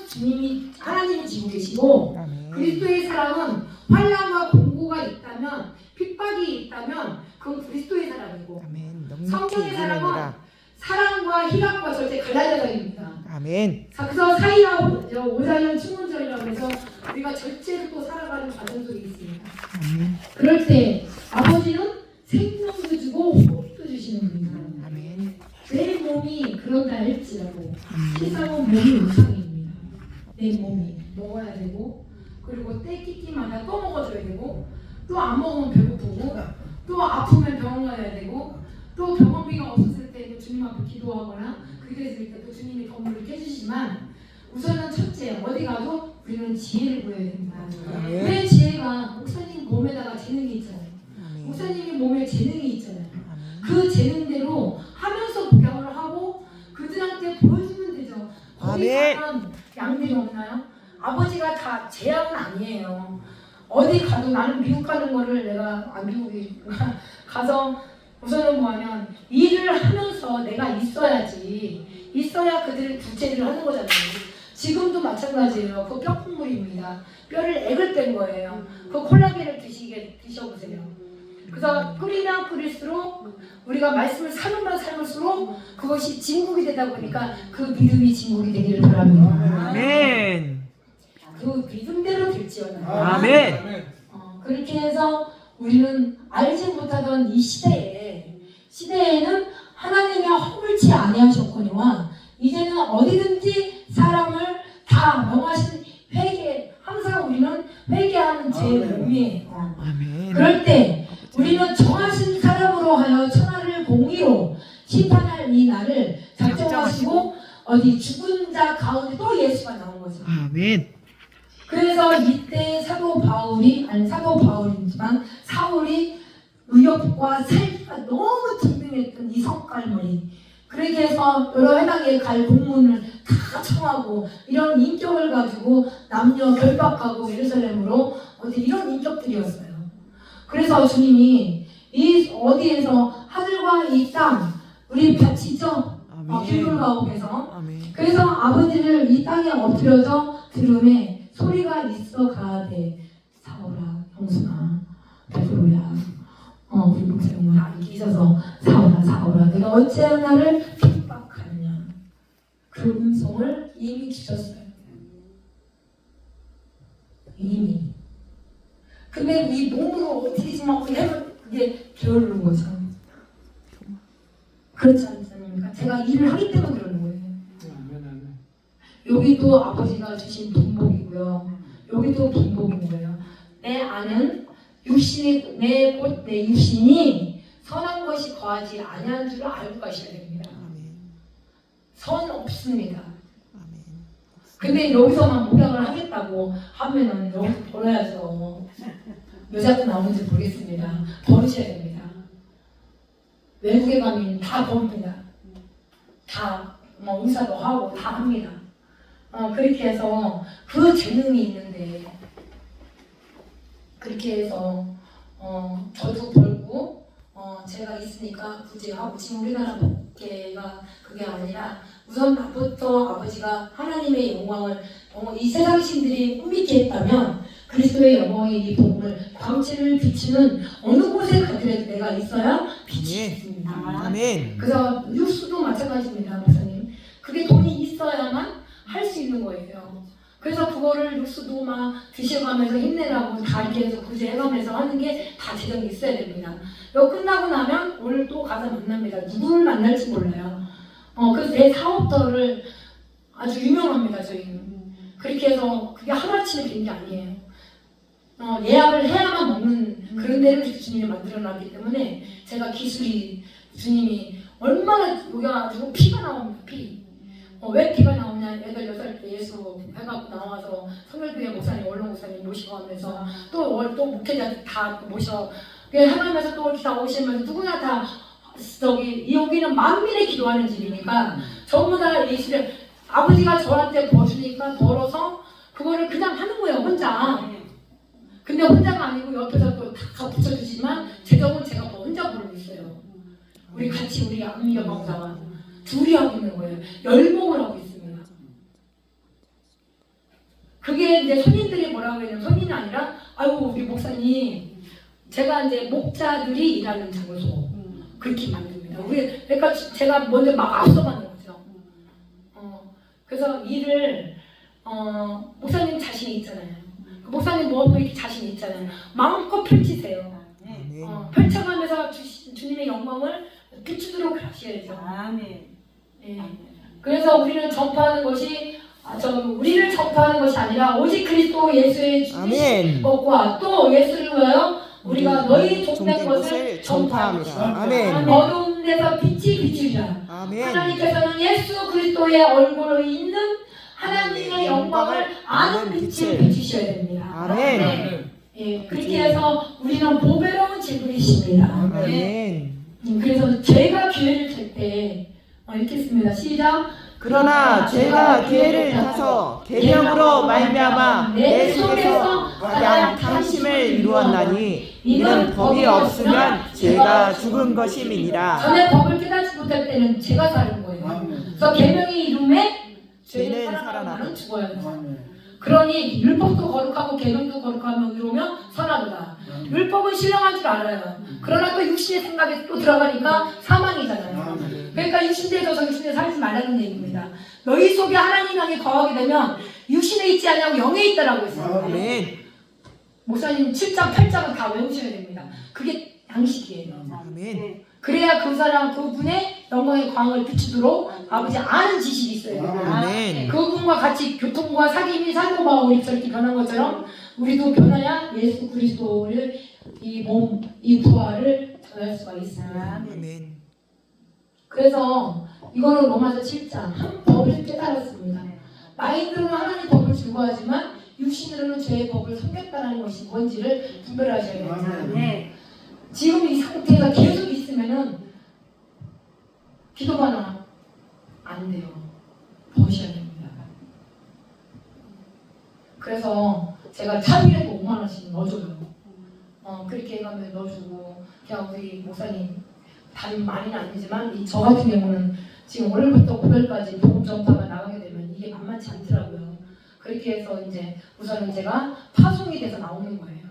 하나님이 지고 계시고 아멘. 그리스도의 사랑은 환난과 공고가 있다면 핍박이 있다면 그건 그리스도의 사랑이고 아멘. 넉넉히 성경의 사랑은 이기느니라. 사랑과 희락과 절대 갈라져서입니다. 아멘. 그래서 사이라 오자연 충문절이라고 해서 우리가 절제로 또 살아가는 과정 속에 있습니다. 아멘. 그럴 때 아버지는 생명도 주고 호흡도 주시는 분입니다. 아멘. 내 몸이 그런다 할지라도 세상은 몸이 우상입니다. 내 몸이 먹어야 되고 그리고 때끼기마다 또 먹어줘야 되고 또 안 먹으면 배고프고 또 아프면 병원 가야 되고 또 병원비가 없었을 때 주님 앞에 기도하거나 그게 됐을 때 또 주님이 건물을 깨주시지만 우선은 첫째 어디 가도 우리는 지혜를 구해야 됩니다. 아멘. 왜 지혜가 목사님 몸에다가 재능이 있잖아요. 아멘. 목사님이 몸에 재능이 있잖아요. 아멘. 그 재능대로 하면서 복양을 하고 그들한테 보여주면 되죠. 거기 아멘. 가면 양들이 없나요? 아버지가 다 제약은 아니에요. 어디 가도 나는 미국 가는 거를 내가 미국에 가서 우선은 뭐하면 일을 하면서 내가 있어야 그들을 구제를 하는 거잖아요. 지금도 마찬가지예요. 그 뼈 콩물입니다. 뼈를 액을 뺀 거예요. 그 콜라겐을 드셔보세요. 그래서 끓이면 끓일수록 우리가 말씀을 삶으면 삶을수록 그것이 진국이 되다 보니까 그 믿음이 진국이 되기를 바랍니다. 아멘. 그 믿음대로 될지어다. 아멘. 그렇게 해서 우리는 알지 못하던 이 시대에는 하나님이 허물지 아니하셨거니와 이제는 어디든지 사람을 다 명하신 회개 항상 우리는 회개하는 제 몸이에요. 아멘. 그럴 때 우리는 정하신 사람으로 하여 천하를 공의로 심판할 이 날을 작정하시고 어디 죽은 자 가운데 또 예수가 나온 거죠. 아멘. 그래서 이때 사도 바울이지만 사울이 의욕과 살기가 너무 등등했던 이 성깔머리 그렇게 해서 여러 해당에 갈 공문을 다 청하고 이런 인격을 가지고 남녀 결박하고 예루살렘으로 어디 이런 인격들이었어요. 그래서 주님이 이 어디에서 하늘과 이 땅 우리 바치죠? 길골가옥에서 아멘. 그래서 아버지를 이 땅에 엎드려져 들음에 소리가 있어 가되 사오라 형수나 베드로야 우리 목사님은 이렇게 있어서 사오라 내가 어찌하여 나를 핍박하느냐 그 음성을 이미 주셨어요. 이미. 근데 이 몸으로 어떻게 좀 하면 그게 게으른 거죠. 그렇지 않습니까? 제가 일을 하기 때문에 그러는 거예요. 여기도 아버지가 주신 동복이고요. 여기도 동복인 거예요. 내 안은 육신이 내 육신이 선한 것이 거하지 아니한 줄을 알고 가셔야 됩니다. 선 없습니다. 근데 여기서만 목양을 하겠다고 하면은 여기서 벌어야죠. 여자도 나오는지 모르겠습니다. 버리셔야 됩니다. 외국에 가면 다 버립니다. 다 뭐 의사도 하고 다 합니다. 그렇게 해서 그 재능이 있는데 그렇게 해서 저도 벌고 제가 있으니까 굳이 하고 지금 우리나라 법계가 그게 아니라 우선 나부터 아버지가 하나님의 영광을 이 세상 신들이 꿈밌게 했다면 그리스도의 영광의 이 복음을 광채를 비추는 어느 곳에 가더라도 내가 있어야 빛이 있습니다. 아멘. 그래서 육수도 마찬가지입니다, 목사님. 그게 돈이 있어야만 할 수 있는 거예요. 그래서 그거를 육수도 막 드셔가면서 힘내라고 다 이렇게 해서 구제해가면서 하는 게 다 재정이 있어야 됩니다. 이거 끝나고 나면 오늘 또 가서 만납니다. 누구를 만날지 몰라요. 그래서 내 사업터를 아주 유명합니다, 저희는. 그렇게 해서 그게 하루아침에 된 게 아니에요. 예약을 해야만 먹는 그런 데를 주님이 만들어놨기 때문에 제가 기술이 주님이 얼마나 여기 와가지고 피가 나옵니다. 왜 피가 나오냐? 8살 때 예수 해갖고 나와서 성결교회 목사님, 원로 목사님 모시고 하면서 또 목회자 다 모셔 하면서 또 이렇게 다 오시면서 누구나 다 여기는 만민의 기도하는 집이니까 전부 다 예수를 아버지가 저한테 벌주니까 벌어서 그거를 그냥 하는 거예요, 혼자. 근데 혼자가 아니고 옆에서 또 다 붙여주지만 재정은 제가 또 혼자 벌고 있어요. 우리 같이 우리 안미경 강사와 둘이 하고 있는 거예요. 열목을 하고 있습니다. 그게 이제 손님들이 뭐라고 해요? 손님이 아니라 아이고 우리 목사님 제가 이제 목자들이 일하는 장소 그렇게 만듭니다. 그러니까 제가 먼저 막 앞서가는 거죠. 그래서 일을 목사님 자신이 있잖아요. 목사님 뭐 이렇게 자신이 있잖아요. 마음껏 펼치세요. 펼쳐가면서 주님의 영광을 비추도록 하셔야죠. 아멘. 예. 그래서 우리는 전파하는 것이 우리를 전파하는 것이 아니라 오직 그리스도 예수의 주신 것과 또 예수를 위하여 우리가 너희 종된 것을 전파합니다. 아멘. 어두운 데서 빛이 비추리라. 아멘. 하나님께서는 예수 그리스도의 얼굴을 있는 하나님의 영광을 아는 빛을 비추셔야 됩니다. 아멘. 예, 그렇게 해서 우리는 보배로운 재물이십니다. 아멘. 그래서 제가 기회를 찰때 읽겠습니다. 시작. 그러나 죄가 기회를 타서 계명으로 말미암아 내 속에서 가장 탐심을 이루었나니 이는 법이 없으면 죄가 죽은 것임이니라. 전에 법을 깨닫지 못할 때는 죄가 사는 거예요. 그래서 계명이 이름에 죄는 살아나는 죽어야 돼요. 그러니 율법도 거룩하고 계명도 거룩하면 이루면 선하도다. 율법은 신령한 줄 알아요. 그러나 또 육신의 생각에 또 들어가니까 사망이잖아요. 그러니까 육신대에 져서 육신에 살지 말라는 얘기입니다. 너희 속에 하나님 영이 거하게 되면 육신에 있지 않냐고 영에 있다라고 했어요. 아멘. 목사님 7장 8장은 다 외우셔야 됩니다. 그게 양식이에요. 아멘. 그래야 그 사람 그분의 영광의 광을 비추도록 아버지 아는 지식이 있어야 돼요. 아멘. 그분과 같이 교통과 사귐이 사도가 우리 저렇게 변한 것처럼 우리도 변해야 예수 그리스도를 이 몸, 이 부활을 전할 수가 있습니다. 아멘. 그래서 이거는 로마서 7장 한 법을 깨달았습니다. 마인드로는 하나님 법을 즐거워하지만 육신으로는 죄의 법을 섬겼다는 것이 뭔지를 분별하셔야 됩니다. 네. 지금 이 상태가 계속 있으면은 기도가 안 돼요. 버셔야 됩니다. 그래서 제가 차비에도 5만 원씩 넣어줘요. 그렇게 해가면 넣어주고 그냥 우리 목사님 다른 많이는 아니지만 저 같은 경우는 지금 오늘부터 9월까지 복음 전파가 나가게 되면 이게 만만치 않더라고요. 그렇게 해서 이제 우선은 제가 파송이 돼서 나오는 거예요.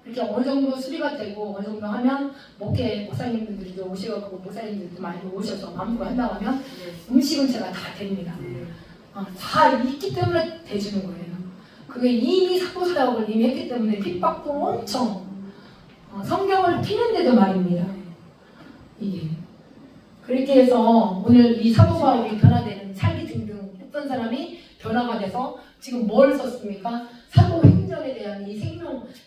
이렇게 어느 정도 수리가 되고 어느 정도 하면 목사님들이 오셔가지고 목사님들도 많이 오셔서 마음껏 한다고 하면 음식은 제가 다 됩니다. 다 있기 때문에 대주는 거예요. 그게 이미 사도사역을 이미 했기 때문에 핍박도 엄청 성경을 피는데도 말입니다. 이게 그렇게 해서 오늘 이 사도 바울이 변화되는 살기 등등 했던 썼던 사람이 변화가 돼서 지금 뭘 썼습니까? 사도행전에 대한 이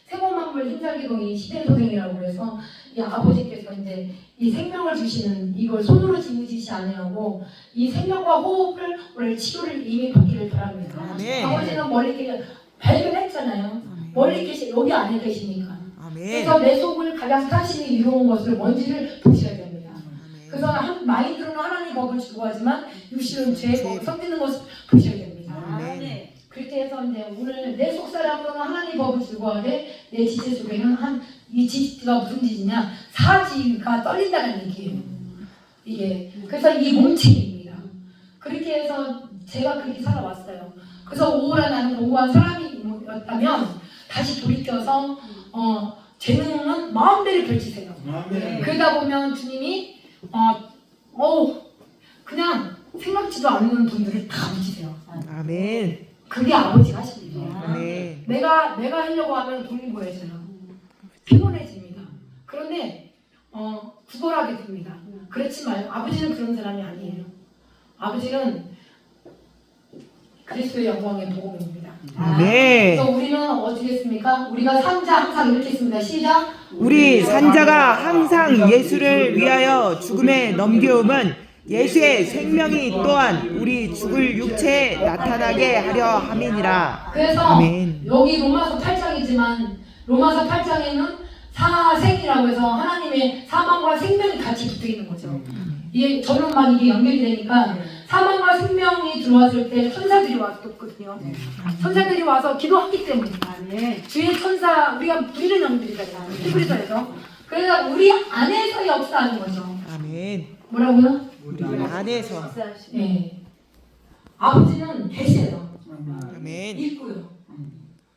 세모만물 힘살기동이 시대소생이라고 해서 이 아버지께서 이제 이 생명을 주시는 이걸 손으로 지으시지 아니하고 이 생명과 호흡을 오늘 치료를 이미 받기를 바랍니다. 아멘. 아버지는 멀리 계시 발견했잖아요. 멀리 계시 여기 안에 계시니까. 아멘. 그래서 내 속을 가장 사실이 이루은 것을 뭔지를 보셔야 됩니다. 그래서 마인드로는 하나님 법을 주고하지만 육신은 죄의 법을 섬기는 것을 보셔야 됩니다. 아멘. 그렇게 해서 이제 오늘 내 속사람으로는 하나님 법을 주고하되 내 지체 속에는 이 지체가 무슨 지지냐? 사지가 떨린다는 얘기예요. 이게 그래서 이 몸체입니다. 그렇게 해서 제가 그렇게 살아왔어요. 그래서 오호라 나는 공고한 사람이었다면 다시 돌이켜서 재능은 마음대로 펼치세요. 아멘. 그러다 보면 주님이 그냥 생각지도 않는 분들을 다 붙이세요. 아멘. 그게 아버지가 하신 일이에요. 아멘. 내가 하려고 하면 돈이 보여져요. 피곤해집니다. 그런데 구걸하게 됩니다. 그렇지만 아버지는 그런 사람이 아니에요. 아버지는 그리스도의 영광의 복음입니다. 아멘. 그래서 우리는 어떻게 했습니까? 우리가 산자 항상 이렇게 했습니다. 시작. 우리 산자가 항상 예수를 위하여 죽음에 넘겨움은 예수의 생명이 또한 우리 죽을 육체에 나타나게 하려 함이니라. 그래서 아멘. 여기 로마서 8장이지만 로마서 8장에는 사생이라고 해서 하나님의 사망과 생명이 같이 붙어 있는 거죠. 이게 저는 막 이게 연결이 되니까 사망과 생명이 들어왔을 때 천사들이 왔었거든요. 천사들이 와서 기도했기 때문에 주의 천사 우리가 부리는 영들이잖아요. 히브리서에서. 그래서 우리 안에서 역사하는 거죠. 아멘. 뭐라고요? 우리 안에서. 네. 아버지는 계세요. 아멘. 있고요.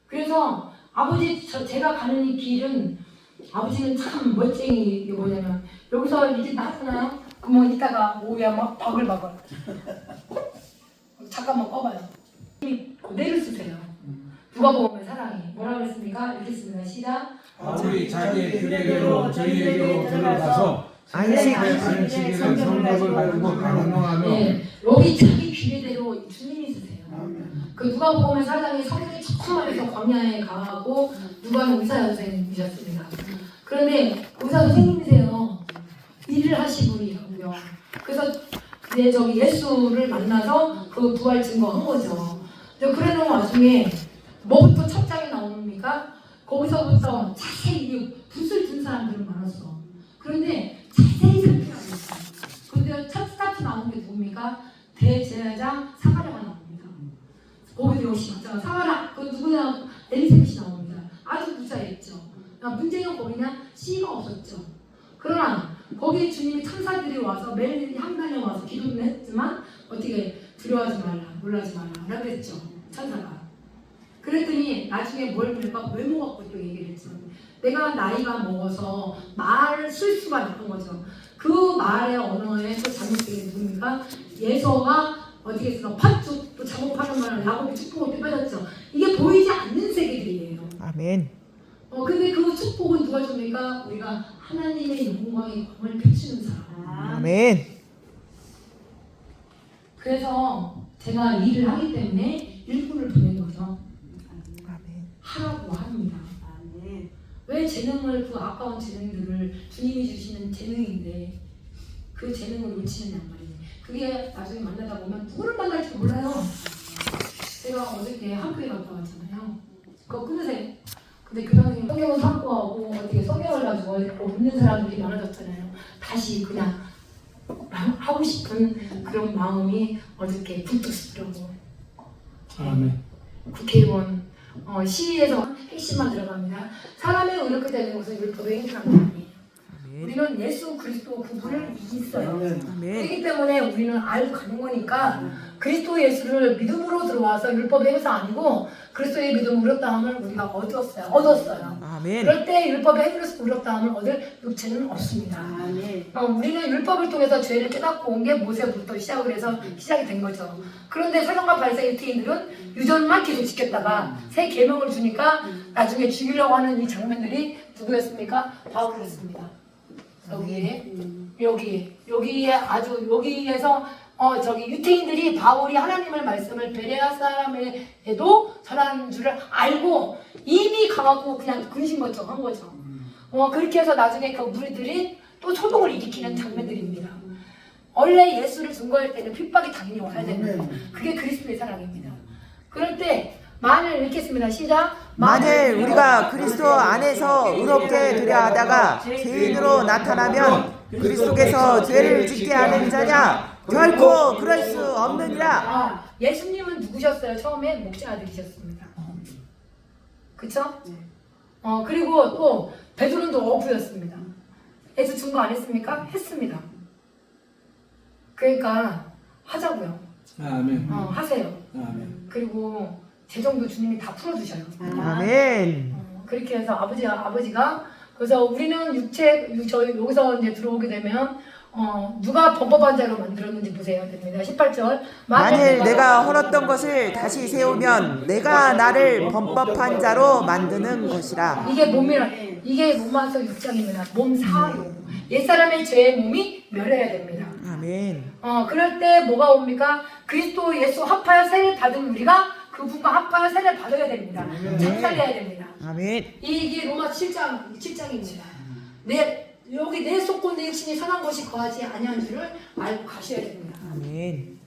그래서 아버지 제가 가는 이 길은 아버지는 참 멋쟁이 이게 뭐냐면 여기서 이제 나왔잖아요. 그러면 이따가 오후에 막 바글바글 잠깐만 꺼봐요. 그대로 쓰세요. 누가 보면 사랑해. 뭐라고 했습니까? 이렇게 씁니다. 시작. 아무리 자기의 규례대로 저희에게로 들어가서 안식. 안식일의 성격을 가지고 강령하며 네, 여기 자기 규례대로 주님이 쓰세요. 그 누가 보면 사장이 성격이 촘촘해서 광야에 가고 누가는 의사 선생님이셨습니다. 그런데 의사 선생님이세요. 일을 하신 분이라고요. 그래서 이제 저기 예수를 만나서 그 부활 증거한 거죠. 그러는 와중에 뭐부터 첫 장에 나옵니까? 거기서부터 자세히 붓을 든 사람들은 많았어. 그런데 자세히 살펴야 됐어. 그런데 첫 스타트 나온 게 뭡니까? 대제사장 사가랴가 나옵니다. 거기도 역시 맞잖아. 사가랴 그 누구냐? 엘리사벳이 나옵니다. 아주 부자였죠. 문제는 거기냐? 씨가 없었죠. 그러나 거기에 주님이 천사들이 와서 매일 향단에 와서 기도는 했지만 어떻게 두려워하지 말라, 놀라지 말라 그랬죠. 천사가. 그랬더니 나중에 뭘 보니까 외모 갖고 또 얘기를 했죠. 내가 나이가 먹어서 말을 쓸 수가 있는 거죠. 그 말의 언어에 또 잘못된 게 누굽니까? 예서가 어떻게 해서 팥죽 또 작업하는 말을 야곱이 축복을 또 뺏었죠. 이게 보이지 않는 세계들이에요. 아멘. 근데 그 축복은 누가 줍니까? 우리가 하나님의 영광의 광을 비추는 사람. 아멘. 그래서 제가 일을 하기 때문에 일꾼을 보낸 거죠. 아멘. 하라고 합니다. 왜 재능을 그 아까운 재능들을 주님이 주시는 재능인데 그 재능을 놓치느냐 말이에요. 그게 나중에 만나다 보면 누구를 만날지 몰라요. 제가 어저께 학교에 갔다 왔잖아요. 그거 끊으세요. 근데 그 선생님 성경을 확보하고 어떻게 성경을 가지고 없는 사람들이 많아졌잖아요. 다시 그냥 하고 싶은 그런 마음이 어저께 불뚝 쓰더라고. 아멘. 국회의원 시위에서 핵심만 들어갑니다. 사람의 의롭게 되는 것은 율법의 행사가 아니에요. 우리는 예수 그리스도 그분을 믿어요. 아멘. 그렇기 때문에 우리는 알고 가는 거니까 그리스도 예수를 믿음으로 들어와서 율법의 행사 아니고 그리스도의 믿음 의롭다함을 우리가 얻었어요. 아멘. 그럴 때 율법의 행위로서 의롭다함을 얻을 육체는 없습니다. 우리는 율법을 통해서 죄를 깨닫고 온 게 모세부터 시작을 해서 시작이 된 거죠. 그런데 서정과 바리새인 유대인들은 유전만 계속 지켰다가 새 계명을 주니까 나중에 죽이려고 하는 이 장면들이 누구였습니까? 바울이었습니다. 여기에 아주 여기에서 유태인들이 바울이 하나님의 말씀을 베레아 사람에도 전하는 줄을 알고 이미 가고 그냥 근심거정한 거죠. 그렇게 해서 나중에 그 무리들이 또 소동을 일으키는 장면들입니다. 원래 예수를 증거할 때는 핍박이 당연히 와야 됩니다. 그게 그리스도의 사랑입니다. 그럴 때 만일 읽겠습니다. 시작. 만일 우리가 그리스도 안에서 의롭게 되려 하다가 죄인으로 나타나면 그리스도께서 죄를 짓게 하는 자냐? 결코 그럴 수 없느니라. 예수님은 누구셨어요? 처음에 목자 아들이셨습니다. 그쵸? 그리고 또 베드로는 또 어부였습니다. 예수 증거 안 했습니까? 했습니다. 그러니까 하자고요. 아멘. 하세요. 아멘. 그리고 재정도 주님이 다 풀어주셔요. 아멘. 그렇게 해서 아버지가 그래서 우리는 저희 여기서 이제 들어오게 되면 누가 범법한 자로 만들었는지 보세요. 됩니다. 18절. 만일 내가 헐었던 것을 다시 세우면 내가 나를 범법한 자로 만드는 것이라. 이게 로마서 6장입니다. 몸 사요. 옛사람의 죄의 몸이 멸해야 됩니다. 아멘. 그럴 때 뭐가 옵니까? 그리스도 예수 합하여 세례 받은 우리가 그분과 합하여 세례 받아야 됩니다. 참살해야 됩니다. 아멘. 이게 로마 7장입니다. 여기 내 속고 내 육신이 선한 것이 거하지 아니한 줄을 알고 가셔야 됩니다. 아멘.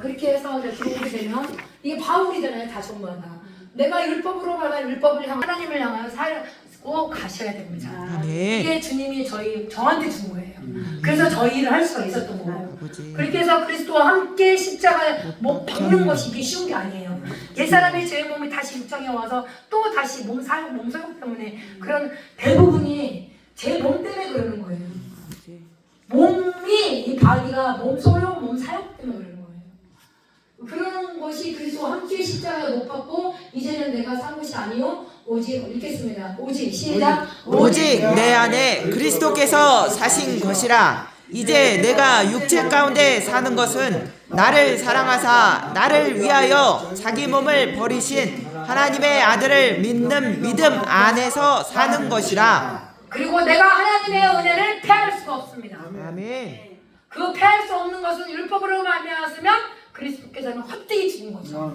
그렇게 해서 이제 들어오게 되면 이게 바울이잖아요. 다 전부 다. 내가 율법으로 말한 율법을 하나님을 향하여 살고 가셔야 됩니다. 아멘. 이게 주님이 저한테 준 거예요. 그래서 저희 일을 할 수가 있었던 거고. 아버지. 그렇게 해서 그리스도와 함께 십자가에 박는 것이 이게 쉬운 게 아니에요. 옛사람의 죄의 몸이 다시 육장에 와서 또 다시 몸 소용 때문에 그런 대부분이 제 몸 때문에 그러는 거예요. 몸이 이 바디가 몸 소용, 몸 사용 때문에 그러는 거예요. 그런 것이 그리스도와 함께 십자가에 못 박고 이제는 내가 산 것이 아니요 오직 읽겠습니다. 오직 시작. 오직 내 안에 그리스도께서 사신 것이라. 이제 내가 육체 가운데 사는 것은 나를 사랑하사 나를 위하여 자기 몸을 버리신 하나님의 아들을 믿는 믿음 안에서 사는 것이라. 그리고 내가 하나님의 은혜를 패할 수가 없습니다. 아멘. 그 패할 수 없는 것은 율법으로 말미암았으면 그리스도께서는 헛되이 주는 거죠.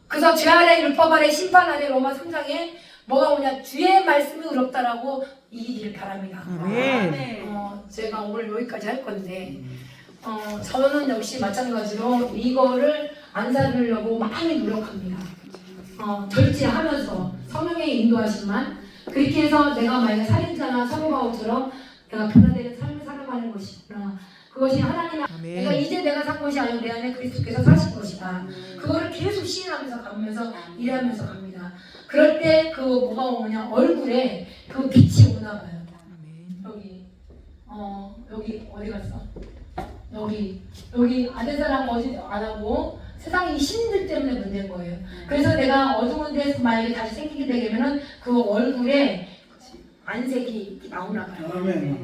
그래서 죄 아래 율법 아래 심판 아래 로마 3장에 뭐가 오냐 주의 말씀이 의롭다라고 이기길 바랍니다. 아멘. 제가 오늘 여기까지 할 건데 저는 역시 마찬가지로 이거를 안 살으려고 많이 노력합니다. 절제하면서 성령의 인도하심만 그렇게 해서 내가 만약 살인자나 사고바오처럼 내가 변화되는 삶을 살아가는 것이구나. 그것이 하나님의 내가 이제 내가 산 것이 아니고 내 안에 그리스도께서 사신 것이다. 그거를 계속 시인하면서 가면서 일하면서 갑니다. 그럴 때 그 뭐가 오냐 얼굴에 그 빛이 오나 봐요. 여기 어디 갔어? 여기 아는 사람 어디 안 하고 세상이 신들 때문에 문제인 거예요. 그래서 내가 어두운 데서 만약에 다시 생기게 되면은 그 얼굴에 안색이 나오나 봐요.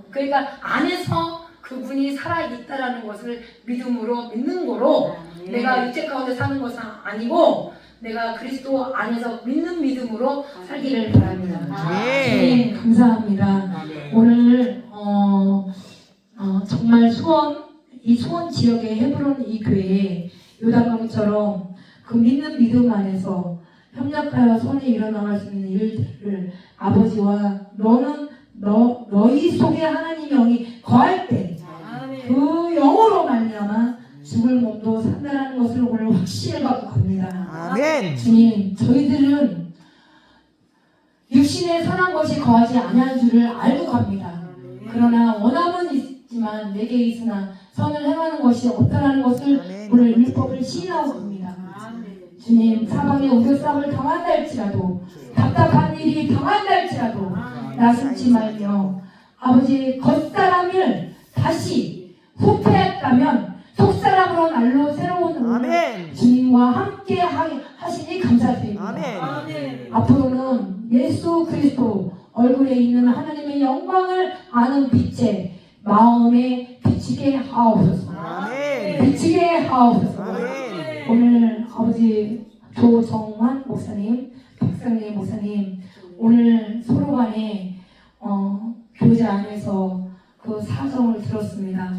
그러니까 안에서 그분이 살아있다라는 것을 믿음으로 믿는 거로 내가 육체 가운데 사는 것은 아니고 내가 그리스도 안에서 믿는 믿음으로 살기를 바랍니다. 네, 감사합니다. 오늘 정말 이 수원 지역의 헤브론 이 교회에 요단강처럼 그 믿는 믿음 안에서 협력하여 손에 일어나갈 수 있는 일들을 아버지와 너희 속에 하나님의 영이 거할 때 그 영으로 말미암아 죽을 몸도 산다라는 것을 오늘 확신을 갖고 갑니다. 아멘. 주님, 저희들은 육신에 선한 것이 거하지 아니한 줄을 알고 갑니다. 그러나 원함은 있지만 내게 있으나 선을 행하는 것이 없다라는 것을 오늘 율법을 시인하고 갑니다. 주님, 사방에 우겨싸움을 당한다 할지라도 답답한 일이 당한다 할지라도 나서지 말며 아버지 겉사람을 다시 후패했다면 속사람으로 날로 새로운 아멘. 주님과 함께 하시니 감사드립니다. 아멘. 앞으로는 예수 그리스도 얼굴에 있는 하나님의 영광을 아는 빛에 마음에 비치게 하옵소서. 아멘. 비치게 하옵소서. 아멘. 오늘 아버지 조정환 목사님, 박상래 목사님 오늘 서로 간에 교제 안에서 그 사정을 들었습니다.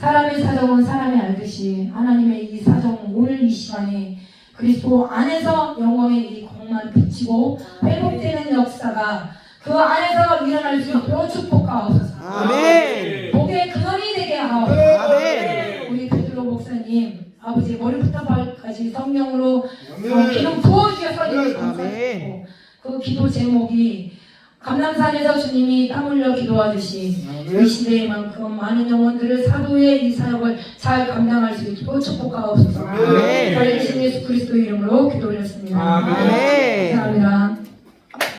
사람의 사정은 사람이 알듯이 하나님의 이 사정 오늘 이 시간에 그리스도 안에서 영광의 이 공만 비치고 회복되는 역사가 그 안에서 일어날 수 있도록 축복하옵소서. 아멘. 복의 근원이 되게 하옵소서. 아멘. 우리 베드로 목사님 아버지 머리부터 발까지 성령으로 기름 부어주셔서 아멘. 그 기도 제목이 감람산에서 주님이 땀 흘려 기도하듯이 이 시대에만큼 많은 영혼들을 사도의 이 사역을 잘 감당할 수 있도록 축복하옵소서. 아멘. 살아계신 예수 그리스도 이름으로 기도 올렸습니다. 아멘. 감사합니다.